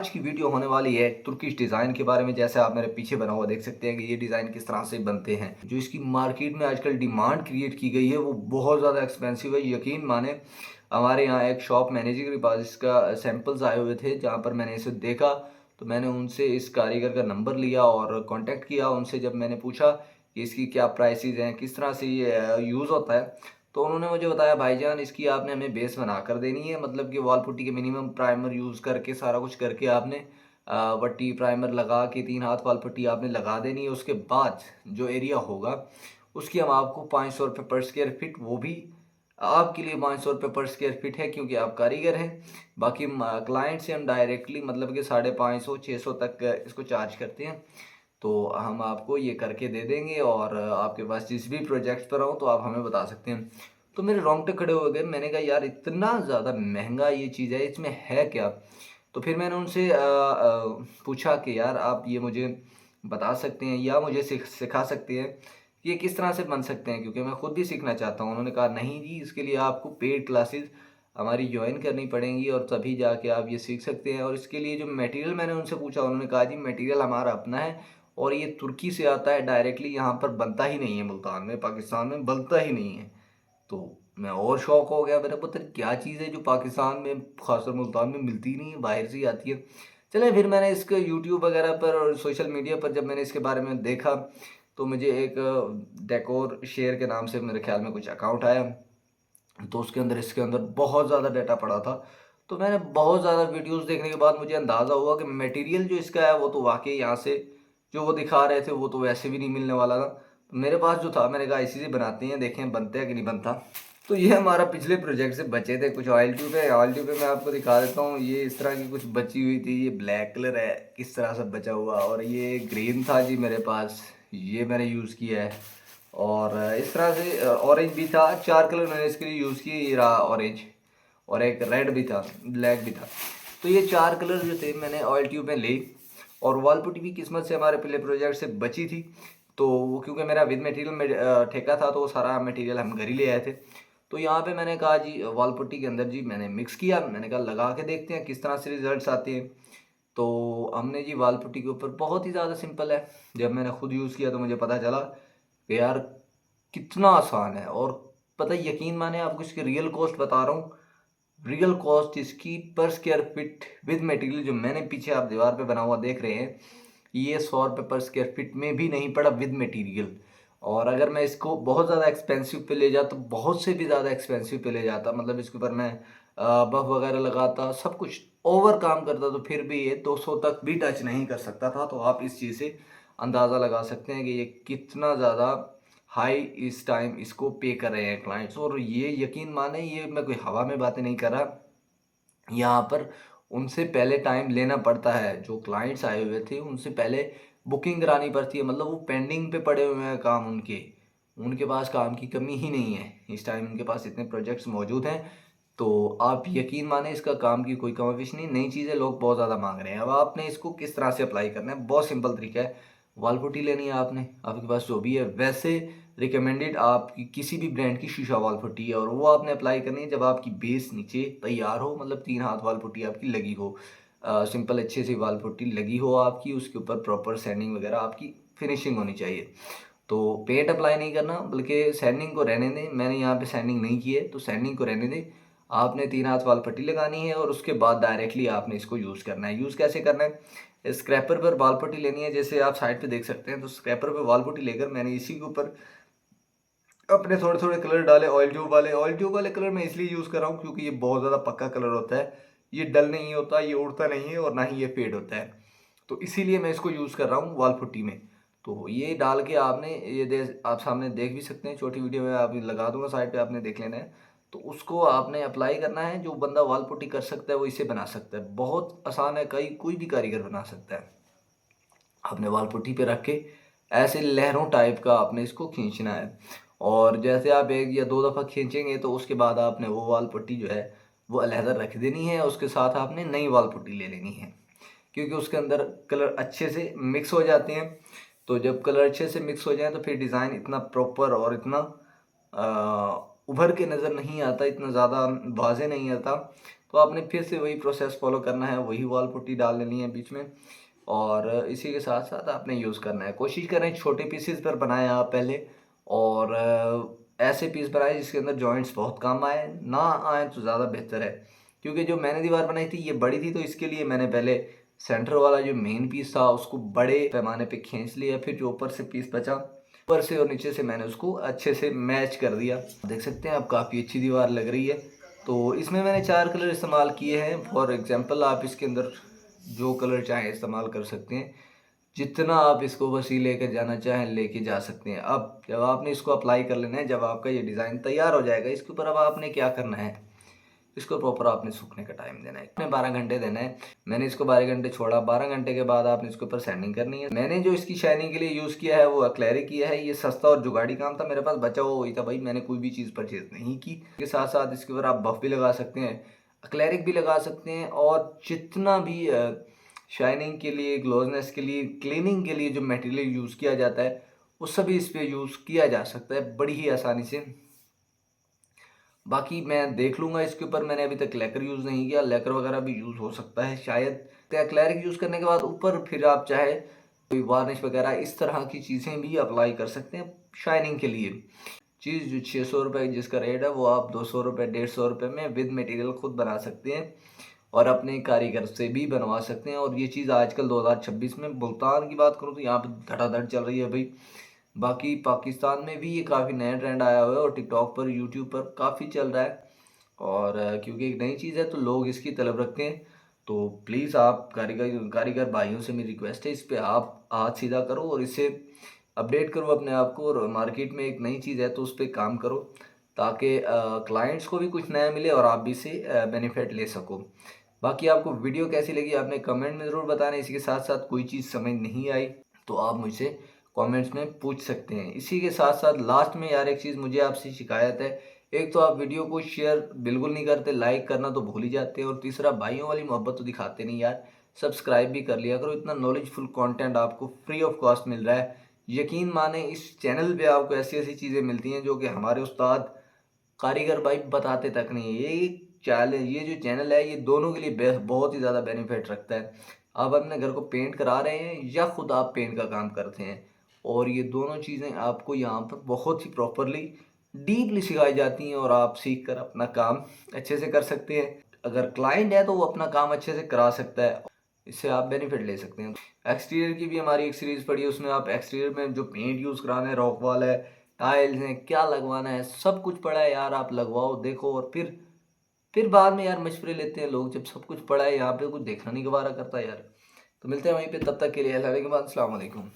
आज की वीडियो होने वाली है तुर्किश डिज़ाइन के बारे में। जैसे आप मेरे पीछे बना हुआ देख सकते हैं कि ये डिज़ाइन किस तरह से बनते हैं। जो इसकी मार्केट में आजकल डिमांड क्रिएट की गई है वो बहुत ज़्यादा एक्सपेंसिव है। यकीन माने, हमारे यहाँ एक शॉप मैनेजर के पास इसका सैंपल्स आए हुए थे, जहाँ पर मैंने इसे देखा तो मैंने उनसे इस कारीगर का नंबर लिया और कांटेक्ट किया। उनसे जब मैंने पूछा कि इसकी क्या प्राइसेस हैं, किस तरह से ये यूज़ होता है, तो उन्होंने मुझे बताया, भाईजान इसकी आपने हमें बेस बना कर देनी है। मतलब कि वॉल पुट्टी के मिनिमम प्राइमर यूज़ करके सारा कुछ करके आपने पट्टी प्राइमर लगा के 3 हाथ वॉल पुट्टी आपने लगा देनी है। उसके बाद जो एरिया होगा उसकी हम आपको 500 रुपये पर स्क्वायर फिट, वो भी आपके लिए 500 रुपये पर स्क्वायर फिट है क्योंकि आप कारीगर हैं। बाकी क्लाइंट से हम डायरेक्टली मतलब कि 550 600 तक इसको चार्ज करते हैं। तो हम आपको ये करके दे देंगे और आपके पास जिस भी प्रोजेक्ट पर हो तो आप हमें बता सकते हैं। तो मेरे रोंगटे खड़े हो गए। मैंने कहा यार, इतना ज़्यादा महंगा ये चीज़ है, इसमें है क्या? तो फिर मैंने उनसे पूछा कि यार, आप ये मुझे बता सकते हैं या मुझे सिखा सकते हैं कि ये किस तरह से बन सकते हैं, क्योंकि मैं खुद भी सीखना चाहता हूँ। उन्होंने कहा नहीं जी, इसके लिए आपको पेड क्लासेस हमारी ज्वाइन करनी पड़ेंगी और तभी जाके आप ये सीख सकते हैं। और इसके लिए जो मटेरियल मैंने उनसे पूछा, उन्होंने कहा जी मटेरियल हमारा अपना है और ये तुर्की से आता है डायरेक्टली, यहाँ पर बनता ही नहीं है, मुल्तान में पाकिस्तान में बनता ही नहीं है। तो मैं और शौक हो गया, मेरा पता नहीं क्या चीज़ है जो पाकिस्तान में खासकर मुल्तान में मिलती ही नहीं है, बाहर से ही आती है। चले, फिर मैंने इसके यूट्यूब वगैरह पर और सोशल मीडिया पर जब मैंने इसके बारे में देखा तो मुझे एक डेकोर शेयर के नाम से मेरे ख्याल में कुछ अकाउंट आया। तो उसके अंदर इसके अंदर बहुत ज़्यादा डाटा पड़ा था। तो मैंने बहुत ज़्यादा वीडियोस देखने के बाद मुझे अंदाज़ा हुआ कि मटेरियल जो इसका है वो तो वाकई यहाँ से जो वो दिखा रहे थे वो तो वैसे भी नहीं मिलने वाला था। तो मेरे पास जो था, मैंने कहा इसी से बनाते हैं, देखें बनते हैं कि नहीं बनता। तो ये हमारा पिछले प्रोजेक्ट से बचे थे कुछ ऑयल ट्यूब है। ऑयल ट्यूब मैं आपको दिखा देता हूँ। ये इस तरह की कुछ बची हुई थी। ये ब्लैक कलर है किस तरह से बचा हुआ, और ये ग्रीन था जी मेरे पास, ये मैंने यूज़ किया है। और इस तरह से ऑरेंज भी था। 4 कलर मैंने इसके लिए यूज़ किए। ये रहा ऑरेंज, और एक रेड भी था, ब्लैक भी था। तो ये 4 कलर जो थे मैंने ऑयल ट्यूब में ले। और वॉल पुट्टी भी किस्मत से हमारे पहले प्रोजेक्ट से बची थी। तो वो क्योंकि मेरा विद मटेरियल में ठेका था तो वो सारा मटेरियल हम घर ही ले आए थे। तो यहाँ पे मैंने कहा जी वॉल पुट्टी के अंदर जी मैंने मिक्स किया। मैंने कहा लगा के देखते हैं किस तरह से रिजल्ट्स आते हैं। तो हमने जी वॉल पुट्टी के ऊपर, बहुत ही ज़्यादा सिंपल है। जब मैंने खुद यूज़ किया तो मुझे पता चला कि यार कितना आसान है। और पता है, यकीन माने आपको इसकी रियल कॉस्ट बता रहा हूँ। रियल कॉस्ट इसकी पर स्क्वायर फिट विद मटेरियल जो मैंने पीछे आप दीवार पे बना हुआ देख रहे हैं, ये 100 रुपये पर स्क्वायर फिट में भी नहीं पड़ा विद मटेरियल। और अगर मैं इसको बहुत ज़्यादा एक्सपेंसिव पे ले जाता, बहुत से भी ज़्यादा एक्सपेंसिव पे ले जाता, मतलब इसके ऊपर मैं बफ वगैरह लगाता, सब कुछ ओवर काम करता, तो फिर भी ये 200 तक भी टच नहीं कर सकता था। तो आप इस चीज़ से अंदाज़ा लगा सकते हैं कि ये कितना ज़्यादा हाई इस टाइम इसको पे कर रहे हैं क्लाइंट्स। और ये यकीन माने, ये मैं कोई हवा में बातें नहीं कर रहा, यहाँ पर उनसे पहले टाइम लेना पड़ता है। जो क्लाइंट्स आए हुए थे उनसे पहले बुकिंग करानी पड़ती है, मतलब वो पेंडिंग पे पड़े हुए हैं काम उनके। उनके पास काम की कमी ही नहीं है, इस टाइम उनके पास इतने प्रोजेक्ट्स मौजूद हैं। तो आप यकीन माने, इसका काम की कोई कमी नहीं। नई चीज़ें लोग बहुत ज़्यादा मांग रहे हैं। अब आपने इसको किस तरह से अप्लाई करना है, बहुत सिंपल तरीका है। वॉल पुट्टी लेनी है आपने, आपके पास जो भी है वैसे रिकमेंडेड आपकी किसी भी ब्रांड की शीशा वॉल पुट्टी है, और वो आपने अप्लाई करनी है जब आपकी बेस नीचे तैयार हो, मतलब 3 हाथ वॉल पुट्टी आपकी लगी हो। सिंपल अच्छे से वॉल पुट्टी लगी हो आपकी, उसके ऊपर प्रॉपर सैंडिंग वगैरह आपकी फिनिशिंग होनी चाहिए। तो पेंट अप्लाई नहीं करना, बल्कि सैंडिंग को रहने दें। मैंने यहाँ पे सैंडिंग नहीं की है तो सैंडिंग को रहने दें। आपने 3 हाथ वॉल पट्टी लगानी है और उसके बाद डायरेक्टली आपने इसको यूज़ करना है। यूज़ कैसे करना है, स्क्रैपर पर वॉल पट्टी लेनी है, जैसे आप साइड पे देख सकते हैं। तो स्क्रैपर पर वॉल पट्टी लेकर मैंने इसी के ऊपर अपने थोड़े थोड़े कलर डाले। ऑयल ट्यूब वाले कलर मैं इसलिए यूज़ कर रहा हूँ क्योंकि ये बहुत ज़्यादा पक्का कलर होता है। ये डल नहीं होता, ये उड़ता नहीं है और ना ही ये फेड होता है। तो इसीलिए मैं इसको यूज़ कर रहा हूँ वॉल पुट्टी में। तो ये डाल के आपने ये आप सामने देख भी सकते हैं, छोटी वीडियो में आप लगा दूंगा साइड पे, आपने देख लेना है। तो उसको आपने अप्लाई करना है। जो बंदा वॉल पुट्टी कर सकता है वो इसे बना सकता है, बहुत आसान है, कोई भी कारीगर बना सकता है। आपने वॉल पुट्टी पे रख के ऐसे लहरों टाइप का आपने इसको खींचना है। और जैसे आप 1 या 2 दफ़ा खींचेंगे तो उसके बाद आपने वो वॉल पुट्टी जो है वो अलहदा रख देनी है। उसके साथ आपने नई वॉल पुट्टी ले लेनी है, क्योंकि उसके अंदर कलर अच्छे से मिक्स हो जाते हैं। तो जब कलर अच्छे से मिक्स हो जाए तो फिर डिज़ाइन इतना प्रॉपर और इतना उभर के नज़र नहीं आता, इतना ज़्यादा वाज़े नहीं आता। तो आपने फिर से वही प्रोसेस फॉलो करना है, वही वॉल पुट्टी डाल लेनी है बीच में और इसी के साथ साथ आपने यूज़ करना है। कोशिश करें छोटे पीसेस पर बनाएं आप पहले और ऐसे पीस बनाएं जिसके अंदर जॉइंट्स बहुत कम आए, ना आए तो ज़्यादा बेहतर है। क्योंकि जो मैंने दीवार बनाई थी ये बड़ी थी, तो इसके लिए मैंने पहले सेंटर वाला जो मेन पीस था उसको बड़े पैमाने पे खींच लिया, फिर जो ऊपर से पीस बचा ऊपर से और नीचे से मैंने उसको अच्छे से मैच कर दिया। देख सकते हैं अब काफ़ी अच्छी दीवार लग रही है। तो इसमें मैंने 4 कलर इस्तेमाल किए हैं। फॉर एग्जांपल आप इसके अंदर जो कलर चाहें इस्तेमाल कर सकते हैं। जितना आप इसको वसी लेकर जाना चाहें लेके जा सकते हैं। अब जब आपने इसको अप्लाई कर लेना है, जब आपका ये डिज़ाइन तैयार हो जाएगा, इसके ऊपर अब आपने क्या करना है, इसको प्रॉपर आपने सूखने का टाइम देना है। आपने 12 घंटे देना है। मैंने इसको 12 घंटे छोड़ा, 12 घंटे के बाद आपने इसके ऊपर सैंडिंग करनी है। मैंने जो इसकी शाइनिंग के लिए यूज़ किया है वो एक्लेरिक किया है। ये सस्ता और जुगाड़ी काम था, मेरे पास बचा हुआ वही था भाई, मैंने कोई भी चीज़ परचेज़ नहीं की। इसके साथ साथ इसके ऊपर आप बफ भी लगा सकते हैं, एक्लेरिक भी लगा सकते हैं और जितना भी शाइनिंग के लिए, ग्लोजनेस के लिए, क्लीनिंग के लिए जो मटेरियल यूज़ किया जाता है वो सभी इस पे यूज़ किया जा सकता है बड़ी ही आसानी से। बाकी मैं देख लूँगा इसके ऊपर, मैंने अभी तक लैकर यूज़ नहीं किया, लैकर वगैरह भी यूज़ हो सकता है शायद। तो एक्लेरिक यूज़ करने के बाद ऊपर फिर आप चाहे कोई वार्निश वगैरह इस तरह की चीज़ें भी अप्लाई कर सकते हैं शाइनिंग के लिए। चीज़ जो 600 रुपये जिसका रेट है वो आप 200 रुपये, 150 रुपये में विद मटेरियल खुद बना सकते हैं और अपने कारीगर से भी बनवा सकते हैं। और ये चीज़ आजकल 2026 में मुल्तान की बात करूँ तो यहाँ पे धड़ाधड़ चल रही है भाई। बाकी पाकिस्तान में भी ये काफ़ी नया ट्रेंड आया हुआ है और टिकटॉक पर, यूट्यूब पर काफ़ी चल रहा है और क्योंकि एक नई चीज़ है तो लोग इसकी तलब रखते हैं। तो प्लीज़ आप कारीगर कारीगर भाइयों से मेरी रिक्वेस्ट है, इस पे आप हाथ सीधा करो और इसे अपडेट करो अपने आप को और मार्केट में एक नई चीज़ है तो उस पे काम करो ताकि क्लाइंट्स को भी कुछ नया मिले और आप भी इसे बेनिफिट ले सको। बाकी आपको वीडियो कैसी लगी आपने कमेंट में ज़रूर बताना। इसी के साथ साथ कोई चीज़ समझ नहीं आई तो आप मुझसे कमेंट्स में पूछ सकते हैं। इसी के साथ साथ लास्ट में यार एक चीज़ मुझे आपसे शिकायत है, एक तो आप वीडियो को शेयर बिल्कुल नहीं करते, लाइक करना तो भूल ही जाते हैं और तीसरा भाइयों वाली मोहब्बत तो दिखाते नहीं यार। सब्सक्राइब भी कर लिया करो, इतना नॉलेजफुल कंटेंट आपको फ्री ऑफ कॉस्ट मिल रहा है। यकीन माने इस चैनल पे आपको ऐसी ऐसी चीज़ें मिलती हैं जो कि हमारे उस्ताद कारीगर भाई बताते तक नहीं है। ये जो चैनल है ये दोनों के लिए बहुत ही ज़्यादा बेनिफिट रखता है। आप अपने घर को पेंट करा रहे हैं या खुद आप पेंट का काम करते हैं और ये दोनों चीज़ें आपको यहाँ पर बहुत ही प्रॉपरली डीपली सिखाई जाती हैं और आप सीख कर अपना काम अच्छे से कर सकते हैं। अगर क्लाइंट है तो वो अपना काम अच्छे से करा सकता है, इससे आप बेनिफिट ले सकते हैं। एक्सटीरियर की भी हमारी एक सीरीज़ पड़ी है, उसमें आप एक्सटीरियर में जो पेंट यूज़ कराना है, रॉक वॉल है, टाइल्स हैं, क्या लगवाना है, सब कुछ पड़ा है यार। आप लगवाओ, देखो और फिर बाद में यार मशवरे लेते हैं लोग। जब सब कुछ पड़ा है यहाँ पे कुछ देखना नहीं गवारा करता यार। तो मिलते हैं वहीं पे, तब तक के लिए अस्सलाम वालेकुम।